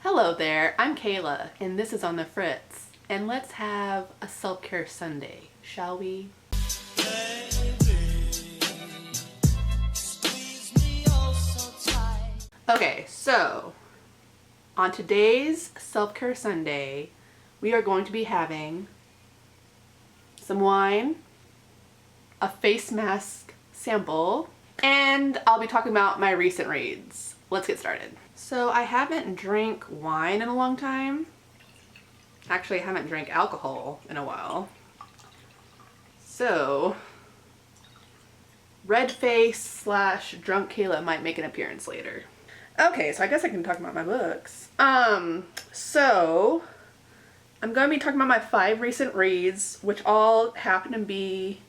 Hello there, I'm Kayla, and this is On the Fritz. And let's have a self-care Sunday, shall we? Okay, so on today's self-care Sunday, we are going to be having some wine, a face mask sample, and I'll be talking about my recent reads. Let's get started. So I haven't drank wine in a long time. Actually, I haven't drank alcohol in a while. So red face / drunk Kayla might make an appearance later. Okay, so I guess I can talk about my books. So I'm going to be talking about my 5 recent reads, which all happen to be,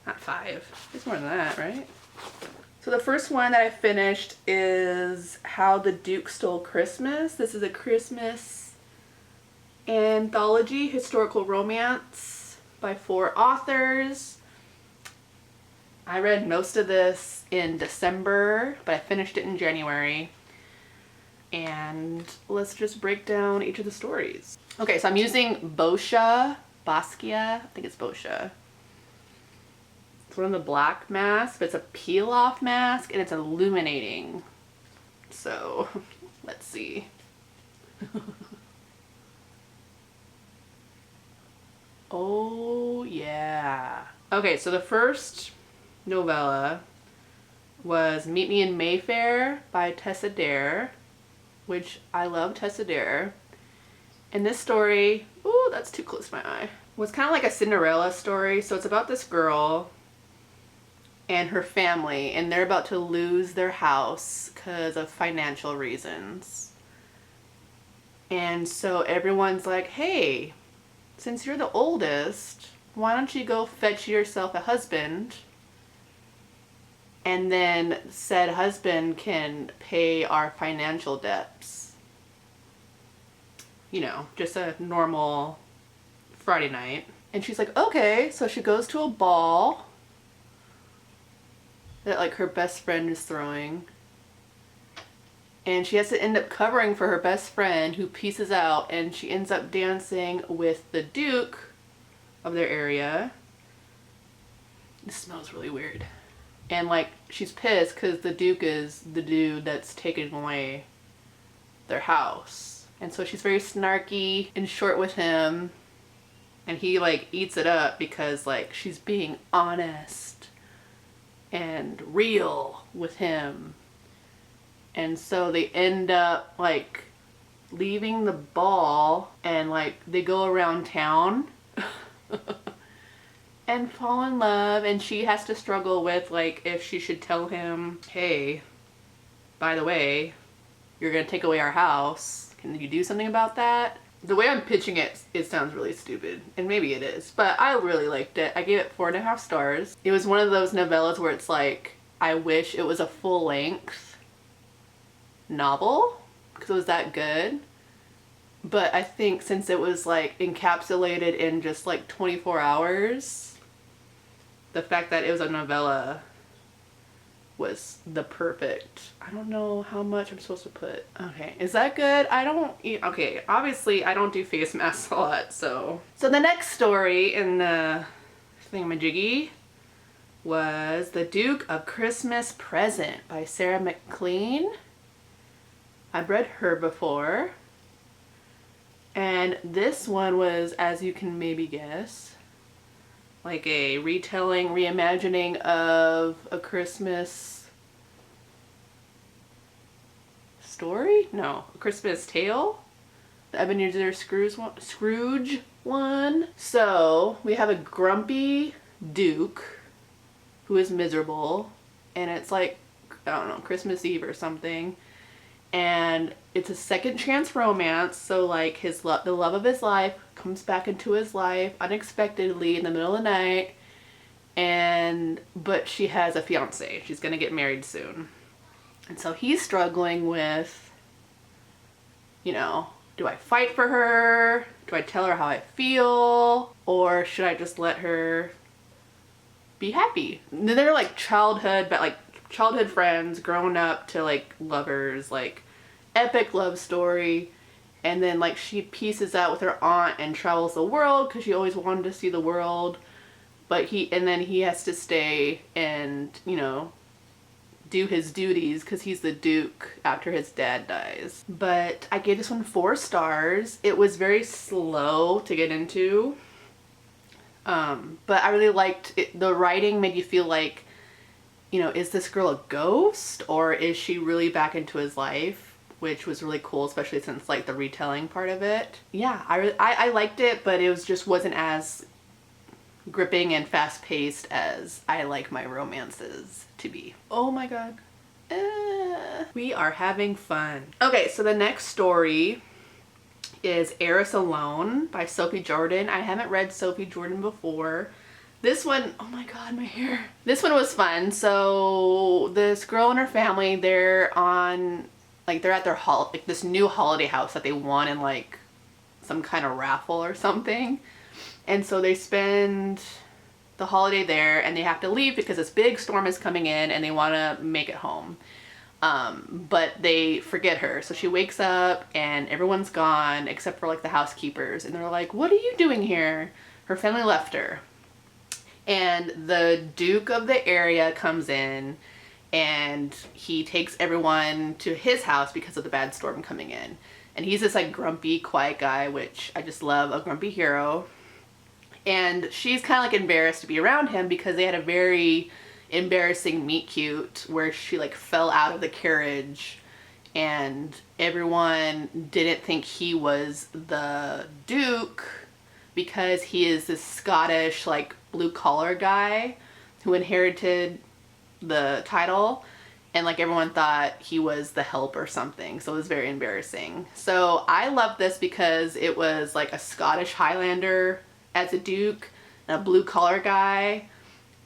not 5, it's more than that, right? So the first one that I finished is How the Duke Stole Christmas. This is a Christmas anthology historical romance by 4 authors. I read most of this in December, but I finished it in January. And let's just break down each of the stories. Okay, so I'm using Basquiat, I think it's Basquiat. It's one of the black masks, but it's a peel-off mask and it's illuminating. So, let's see. Oh, yeah. Okay, so the first novella was Meet Me in Mayfair by Tessa, which I love Tessa. And this story, ooh, that's too close to my eye, was kind of like a Cinderella story. So it's about this girl and her family, and they're about to lose their house because of financial reasons. And so everyone's like, hey, since you're the oldest, why don't you go fetch yourself a husband? And then said husband can pay our financial debts. You know, just a normal Friday night. And she's like, okay. So she goes to a ball that like her best friend is throwing. And she has to end up covering for her best friend who pieces out, and she ends up dancing with the Duke of their area. This smells really weird. And like she's pissed because the Duke is the dude that's taken away their house. And so she's very snarky and short with him. And he like eats it up because like she's being honest and real with him. And so they end up like leaving the ball and like they go around town and fall in love, and she has to struggle with like if she should tell him, hey, by the way, you're gonna take away our house. Can you do something about that? The way I'm pitching it, it sounds really stupid, and maybe it is, but I really liked it. I gave it 4.5 stars. It was one of those novellas where it's like, I wish it was a full-length novel because it was that good. But I think since it was like encapsulated in just like 24 hours, the fact that it was a novella was the perfect. I don't know how much I'm supposed to put. Okay, is that good? I don't eat. Okay, obviously I don't do face masks a lot, so. So the next story in the thingamajiggy was The Duke of Christmas Present by Sarah Maclean. I've read her before. And this one was, as you can maybe guess, like a retelling, reimagining of A Christmas Story? No, A Christmas Tale? The Ebenezer Scrooge one. So we have a grumpy Duke who is miserable, and it's like, I don't know, Christmas Eve or something. And it's a second chance romance, so like the love of his life comes back into his life unexpectedly in the middle of the night, but she has a fiance. She's gonna get married soon. And so he's struggling with, you know, do I fight for her? Do I tell her how I feel? Or should I just let her be happy? And they're like childhood friends growing up to like lovers, like epic love story. and then like she pieces out with her aunt and travels the world because she always wanted to see the world, but then he has to stay and, you know, do his duties because he's the Duke after his dad dies. But I gave this one 4 stars. It was very slow to get into, but I really liked it. The writing made you feel like, you know, is this girl a ghost or is she really back into his life? Which was really cool, especially since like the retelling part of it. Yeah, I liked it, but it just wasn't as gripping and fast-paced as I like my romances to be. Oh my god. We are having fun. Okay, so the next story is Heiress Alone by Sophie Jordan. I haven't read Sophie Jordan before. This one, oh my god, my hair. This one was fun. So this girl and her family, they're at their like this new holiday house that they won in like some kind of raffle or something. And so they spend the holiday there and they have to leave because this big storm is coming in and they want to make it home. But they forget her. So she wakes up and everyone's gone except for like the housekeepers. And they're like, what are you doing here? Her family left her. And the Duke of the area comes in and he takes everyone to his house because of the bad storm coming in. And he's this like grumpy, quiet guy, which I just love, a grumpy hero. And she's kind of like embarrassed to be around him because they had a very embarrassing meet cute where she like fell out of the carriage and everyone didn't think he was the Duke because he is this Scottish like blue collar guy who inherited the title, and like everyone thought he was the help or something, so it was very embarrassing. So I love this because it was like a Scottish Highlander as a Duke and a blue collar guy,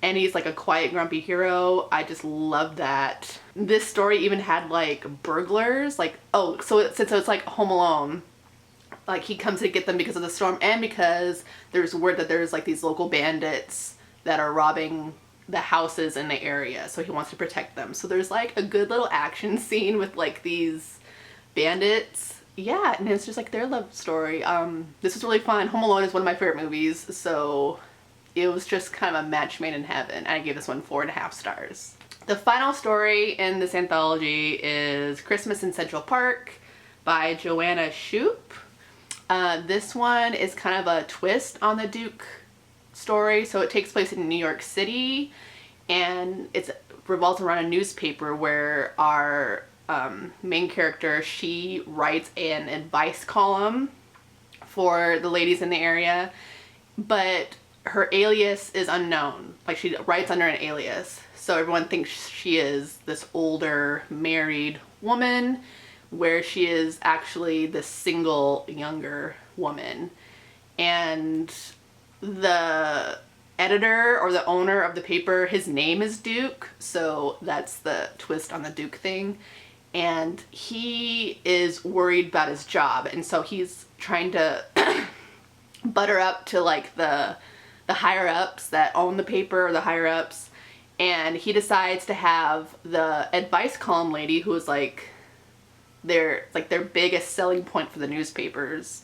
and he's like a quiet grumpy hero. I just love that. This story even had like burglars, like, oh, so it's like Home Alone. Like he comes to get them because of the storm and because there's word that there's like these local bandits that are robbing the houses in the area, so he wants to protect them. So there's like a good little action scene with like these bandits. Yeah, and it's just like their love story. This was really fun. Home Alone is one of my favorite movies, so it was just kind of a match made in heaven. And I gave this one 4.5 stars. The final story in this anthology is Christmas in Central Park by Joanna Shupe. This one is kind of a twist on the Duke story. So it takes place in New York City and it revolves around a newspaper where our main character, she writes an advice column for the ladies in the area, but her alias is unknown. Like she writes under an alias, so everyone thinks she is this older married woman where she is actually this single younger woman. And the editor or the owner of the paper, his name is Duke, so that's the twist on the Duke thing. And he is worried about his job, and so he's trying to butter up to like the higher ups that own the paper, or the higher ups, and he decides to have the advice column lady, who is like their biggest selling point for the newspapers.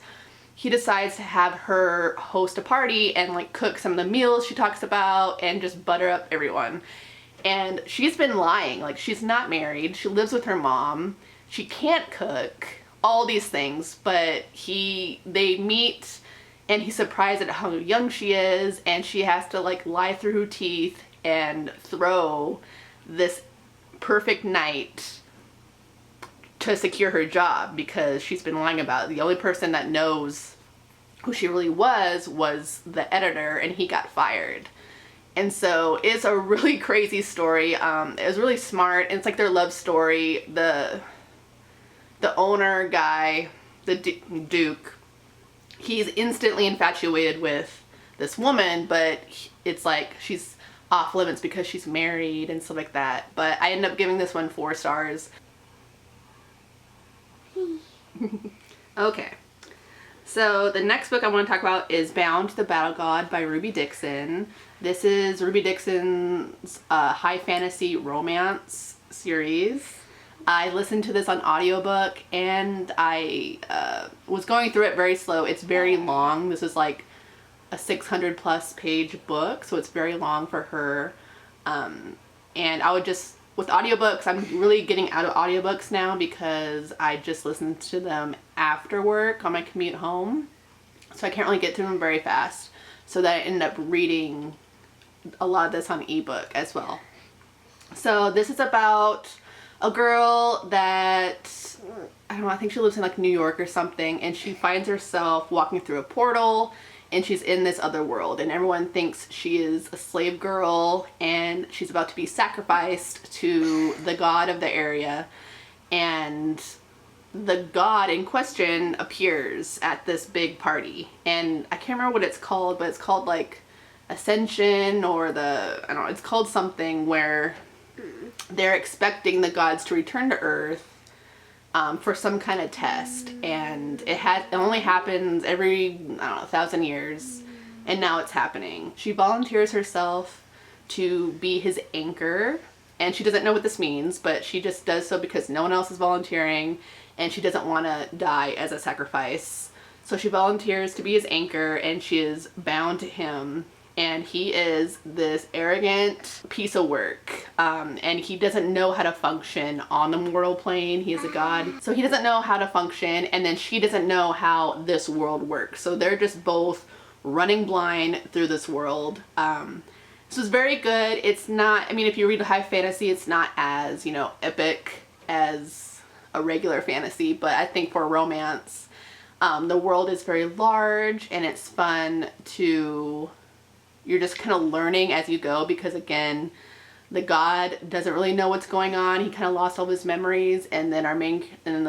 He decides to have her host a party and like cook some of the meals she talks about and just butter up everyone. And she's been lying. Like, she's not married. She lives with her mom. She can't cook. All these things. But they meet and he's surprised at how young she is, and she has to like lie through her teeth and throw this perfect night to secure her job because she's been lying about it. The only person that knows who she really was the editor, and he got fired. And so it's a really crazy story. It was really smart, and it's like their love story. The owner guy, the Duke, he's instantly infatuated with this woman, but it's like she's off limits because she's married and stuff like that. But I ended up giving this one 4 stars. Okay, so the next book I want to talk about is Bound to the Battle God by Ruby Dixon. This is Ruby Dixon's high fantasy romance series. I listened to this on audiobook, and I was going through it very slow. It's very long. This is like a 600 plus page book, so it's very long for her. And I would just, with audiobooks, I'm really getting out of audiobooks now because I just listen to them after work on my commute home. So I can't really get through them very fast. So that I end up reading a lot of this on ebook as well. So this is about a girl that, I don't know, I think she lives in like New York or something, and she finds herself walking through a portal, and she's in this other world, and everyone thinks she is a slave girl, and she's about to be sacrificed to the god of the area. And the god in question appears at this big party, and I can't remember what it's called, but it's called like Ascension, or I don't know, it's called something, where they're expecting the gods to return to Earth for some kind of test, and it only happens every, I don't know, 1,000 years, and now it's happening. She volunteers herself to be his anchor, and she doesn't know what this means, but she just does so because no one else is volunteering, and she doesn't want to die as a sacrifice. So she volunteers to be his anchor, and she is bound to him. And he is this arrogant piece of work, and he doesn't know how to function on the mortal plane. He is a god, so he doesn't know how to function, and then she doesn't know how this world works. So they're just both running blind through this world. This was very good. It's not, I mean, if you read high fantasy, it's not as, you know, epic as a regular fantasy, but I think for romance, the world is very large, and it's fun to... You're just kind of learning as you go, because again, the god doesn't really know what's going on. He kind of lost all his memories, and then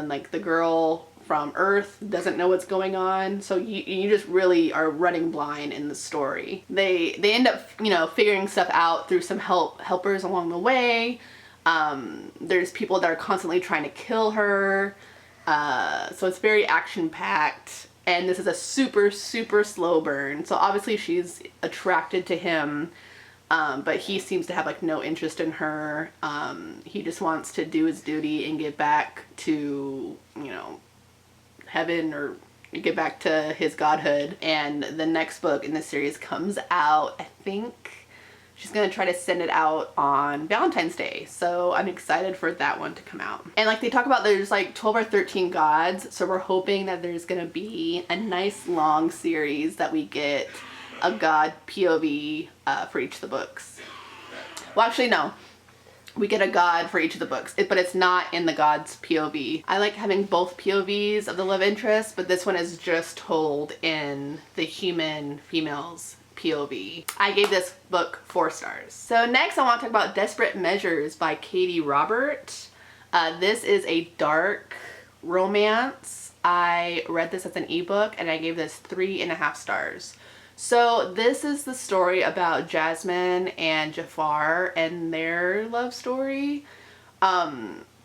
like the girl from Earth doesn't know what's going on. So you just really are running blind in the story. They end up, you know, figuring stuff out through some helpers along the way. There's people that are constantly trying to kill her. So it's very action packed. And this is a super, super slow burn. So obviously she's attracted to him, but he seems to have like no interest in her. He just wants to do his duty and get back to, you know, heaven, or get back to his godhood. And the next book in the series comes out, I think she's gonna try to send it out on Valentine's Day. So I'm excited for that one to come out. And like they talk about, there's like 12 or 13 gods. So we're hoping that there's gonna be a nice long series that we get a god POV for each of the books. Well, actually, no. We get a god for each of the books, but it's not in the god's POV. I like having both POVs of the love interest, but this one is just told in the human female's POV. I gave this book 4 stars. So next I want to talk about Desperate Measures by Katee Robert. This is a dark romance. I read this as an ebook, and I gave this 3.5 stars. So this is the story about Jasmine and Jafar and their love story.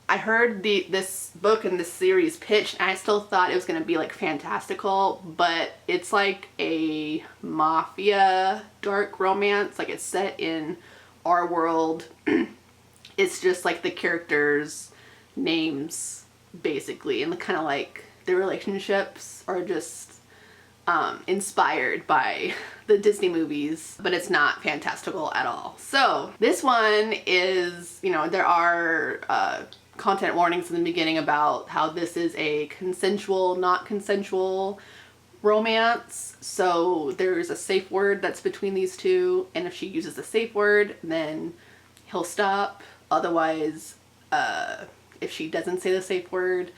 I heard this book and this series pitched, and I still thought it was going to be like fantastical, but it's like a mafia dark romance. Like, it's set in our world. It's just like the characters' names basically, and kind of like the relationships are just inspired by the Disney movies, but it's not fantastical at all. So this one is, you know, there are content warnings in the beginning about how this is a consensual, not consensual romance. So there's a safe word that's between these two, and if she uses the safe word, then he'll stop. Otherwise, if she doesn't say the safe word,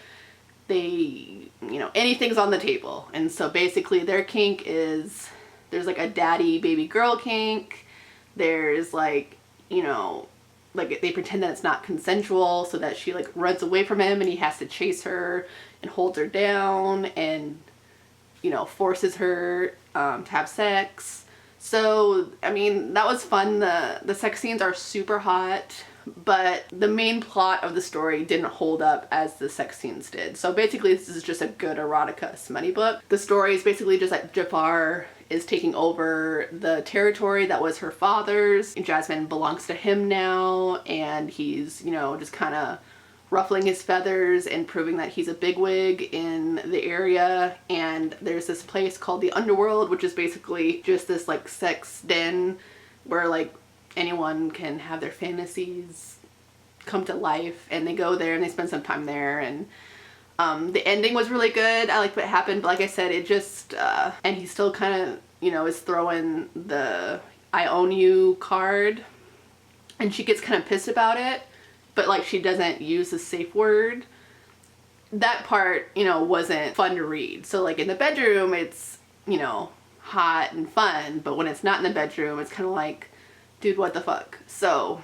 they, you know, anything's on the table. And so basically their kink is, there's like a daddy baby girl kink. There's like, you know, like they pretend that it's not consensual, so that she like runs away from him and he has to chase her and holds her down and, you know, forces her to have sex. So, I mean, that was fun. The sex scenes are super hot, but the main plot of the story didn't hold up as the sex scenes did. So basically this is just a good erotica smutty book. The story is basically just like Jafar is taking over the territory that was her father's. Jasmine belongs to him now, and he's, you know, just kind of ruffling his feathers and proving that he's a bigwig in the area. And there's this place called the Underworld, which is basically just this like sex den where like anyone can have their fantasies come to life, and they go there and they spend some time there. And the ending was really good. I liked what happened, but like I said, it just and he still kind of, you know, is throwing the I own you card, and she gets kind of pissed about it, but like she doesn't use a safe word. That part, you know, wasn't fun to read. So like in the bedroom it's, you know, hot and fun, but when it's not in the bedroom it's kind of like, dude, what the fuck? So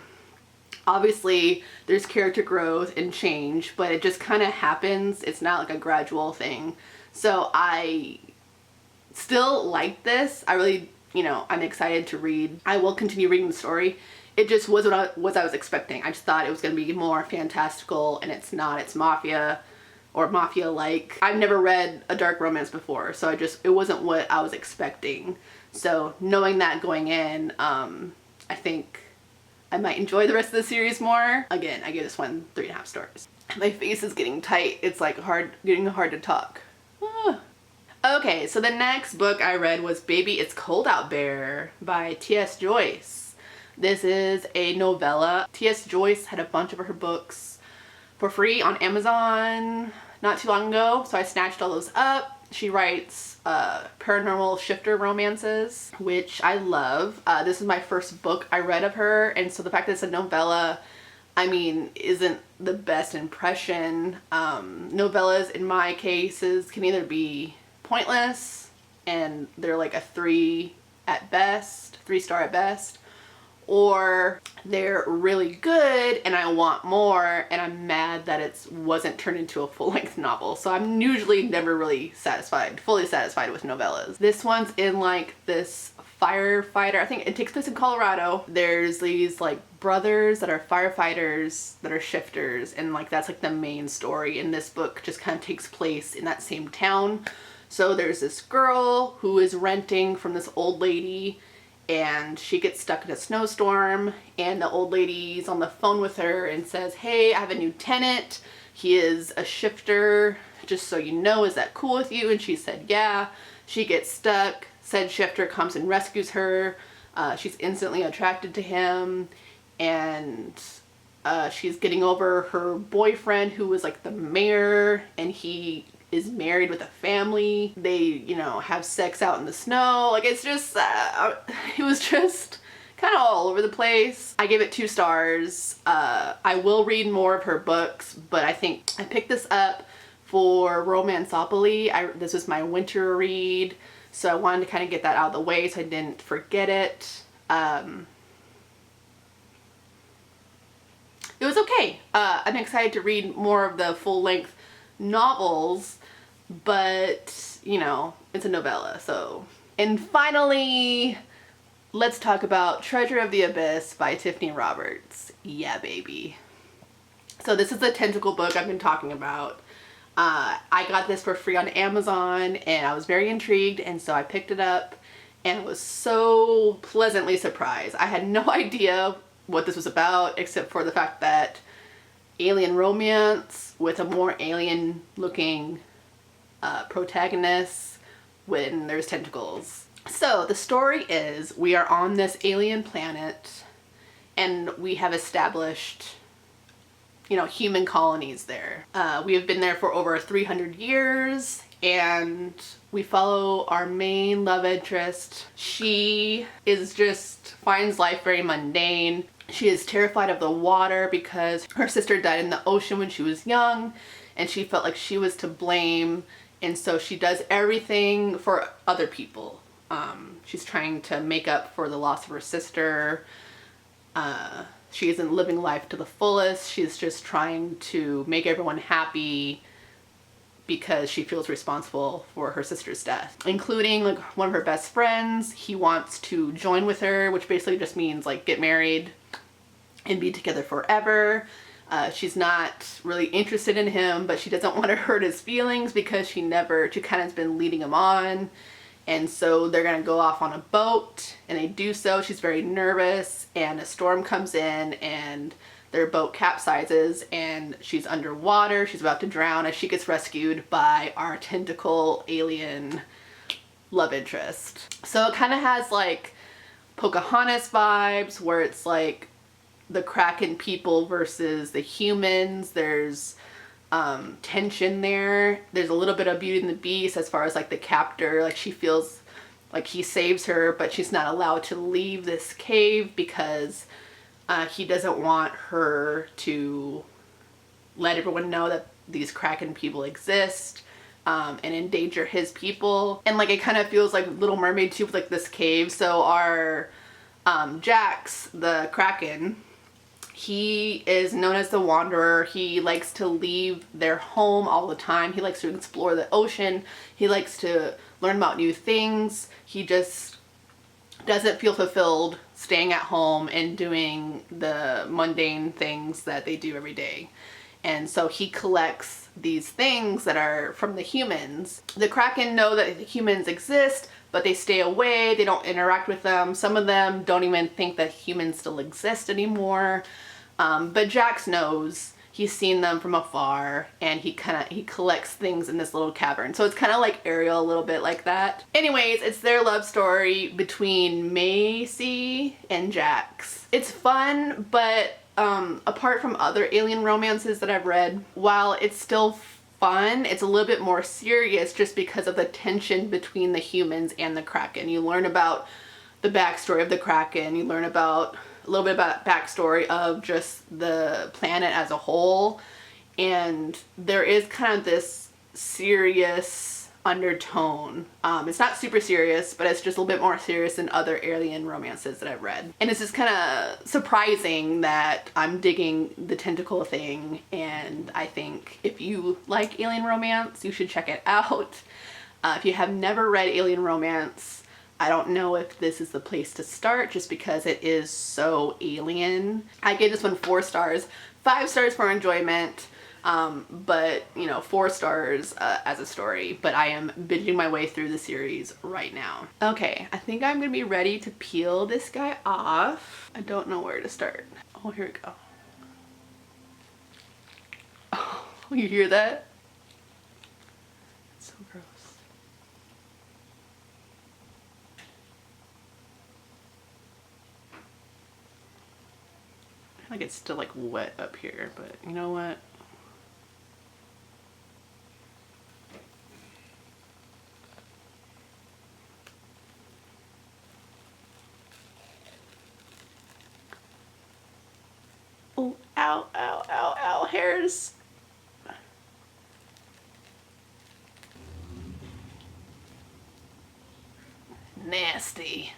obviously there's character growth and change, but it just kind of happens. It's not like a gradual thing. So I still like this. I really, you know, I'm excited to read. I will continue reading the story. It just wasn't what I was expecting. I just thought it was going to be more fantastical, and it's not. It's mafia, or mafia-like. I've never read a dark romance before, so it wasn't what I was expecting. So knowing that going in, I think I might enjoy the rest of the series more. Again, I give this one 3.5 stars. My face is getting tight. It's like getting hard to talk. Okay, so the next book I read was Baby It's Cold Out There by T.S. Joyce. This is a novella. T.S. Joyce had a bunch of her books for free on Amazon not too long ago, so I snatched all those up. She writes paranormal shifter romances, which I love. This is my first book I read of her, and so the fact that it's a novella, I mean, isn't the best impression. Novellas, in my cases, can either be pointless, and they're like a 3 at best, 3-star at best, or they're really good and I want more, and I'm mad that it wasn't turned into a full-length novel. So I'm usually never really fully satisfied with novellas. This one's in like this firefighter, I think it takes place in Colorado. There's these like brothers that are firefighters that are shifters, and like that's like the main story, and this book just kind of takes place in that same town. So there's this girl who is renting from this old lady, and she gets stuck in a snowstorm, and the old lady's on the phone with her and says, hey, I have a new tenant. He is a shifter, just so you know, is that cool with you? And she said, yeah. She gets stuck. Said shifter comes and rescues her. She's instantly attracted to him, and she's getting over her boyfriend who was like the mayor, and he is married with a family. They, you know, have sex out in the snow. Like, it's just, it was just kind of all over the place. I give it 2 stars. I will read more of her books, but I think I picked this up for Romanceopoly. This was my winter read, so I wanted to kind of get that out of the way so I didn't forget it. It was okay. I'm excited to read more of the full-length novels, but you know, it's a novella, so. And finally, let's talk about Treasure of the Abyss by Tiffany Roberts. Yeah, baby. So this is the tentacle book I've been talking about. I got this for free on Amazon, and I was very intrigued, and so I picked it up and was so pleasantly surprised. I had no idea what this was about, except for the fact that alien romance with a more alien looking protagonist when there's tentacles. So the story is, we are on this alien planet, and we have established, you know, human colonies there. We have been there for over 300 years, and we follow our main love interest. She finds life very mundane. She is terrified of the water because her sister died in the ocean when she was young, and she felt like she was to blame, and so she does everything for other people. She's trying to make up for the loss of her sister. She isn't living life to the fullest. She's just trying to make everyone happy because she feels responsible for her sister's death, including like one of her best friends. He wants to join with her, which basically just means like get married and be together forever. She's not really interested in him, but she doesn't want to hurt his feelings because she kind of has been leading him on. And so they're gonna go off on a boat, and they do so. She's very nervous, and a storm comes in, and their boat capsizes and she's underwater. She's about to drown as she gets rescued by our tentacle alien love interest. So it kind of has like Pocahontas vibes, where it's like the Kraken people versus the humans. There's tension there. There's a little bit of Beauty and the Beast as far as like the captor, like she feels like he saves her, but she's not allowed to leave this cave because he doesn't want her to let everyone know that these Kraken people exist and endanger his people. And like it kind of feels like Little Mermaid too, with like this cave. So our Jax, the Kraken, he is known as the Wanderer. He likes to leave their home all the time. He likes to explore the ocean. He likes to learn about new things. He just doesn't feel fulfilled staying at home and doing the mundane things that they do every day. And so he collects these things that are from the humans. The Kraken know that the humans exist, but they stay away. They don't interact with them. Some of them don't even think that humans still exist anymore. But Jax knows. He's seen them from afar, and he collects things in this little cavern. So it's kind of like Ariel, a little bit like that. Anyways, it's their love story between Macy and Jax. It's fun, but apart from other alien romances that I've read, while it's still fun, it's a little bit more serious just because of the tension between the humans and the Kraken. You learn about the backstory of the Kraken. You learn about a little bit about backstory of just the planet as a whole, and there is kind of this serious undertone. It's not super serious, but it's just a little bit more serious than other alien romances that I've read. And it's just kind of surprising that I'm digging the tentacle thing, and I think if you like alien romance, you should check it out. If you have never read alien romance, I don't know if this is the place to start just because it is so alien. I gave this one 4 stars, 5 stars for enjoyment, but you know, 4 stars as a story. But I am binging my way through the series right now. Okay, I think I'm gonna be ready to peel this guy off. I don't know where to start. Oh, here we go. Oh, you hear that? It's so gross. Like it's still like wet up here, but you know what? Oh, ow, ow, ow, ow, hairs. Nasty.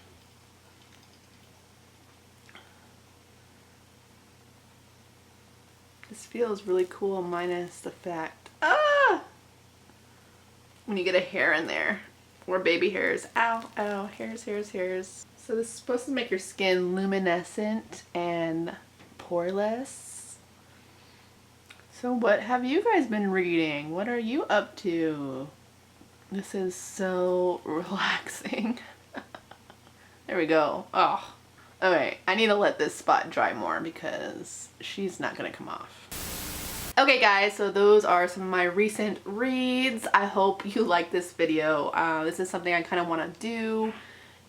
This feels really cool minus the fact, when you get a hair in there, or baby hairs. Ow, ow, hairs, hairs, hairs. So this is supposed to make your skin luminescent and poreless. So what have you guys been reading? What are you up to? This is so relaxing. There we go. Oh. Okay, I need to let this spot dry more because she's not gonna come off. Okay guys, so those are some of my recent reads. I hope you like this video. This is something I kind of want to do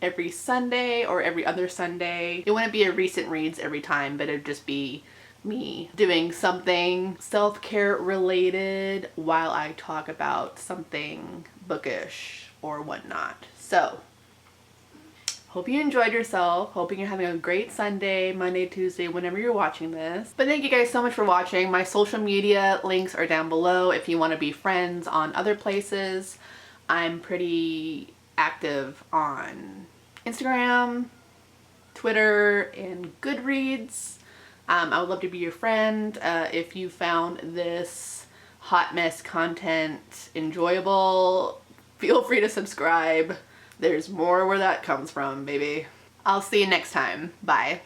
every Sunday or every other Sunday. It wouldn't be a recent reads every time, but it'd just be me doing something self-care related while I talk about something bookish or whatnot. So hope you enjoyed yourself. Hoping you're having a great Sunday, Monday, Tuesday, whenever you're watching this. But thank you guys so much for watching. My social media links are down below if you want to be friends on other places. I'm pretty active on Instagram, Twitter, and Goodreads. I would love to be your friend. If you found this hot mess content enjoyable, feel free to subscribe. There's more where that comes from, baby. I'll see you next time. Bye.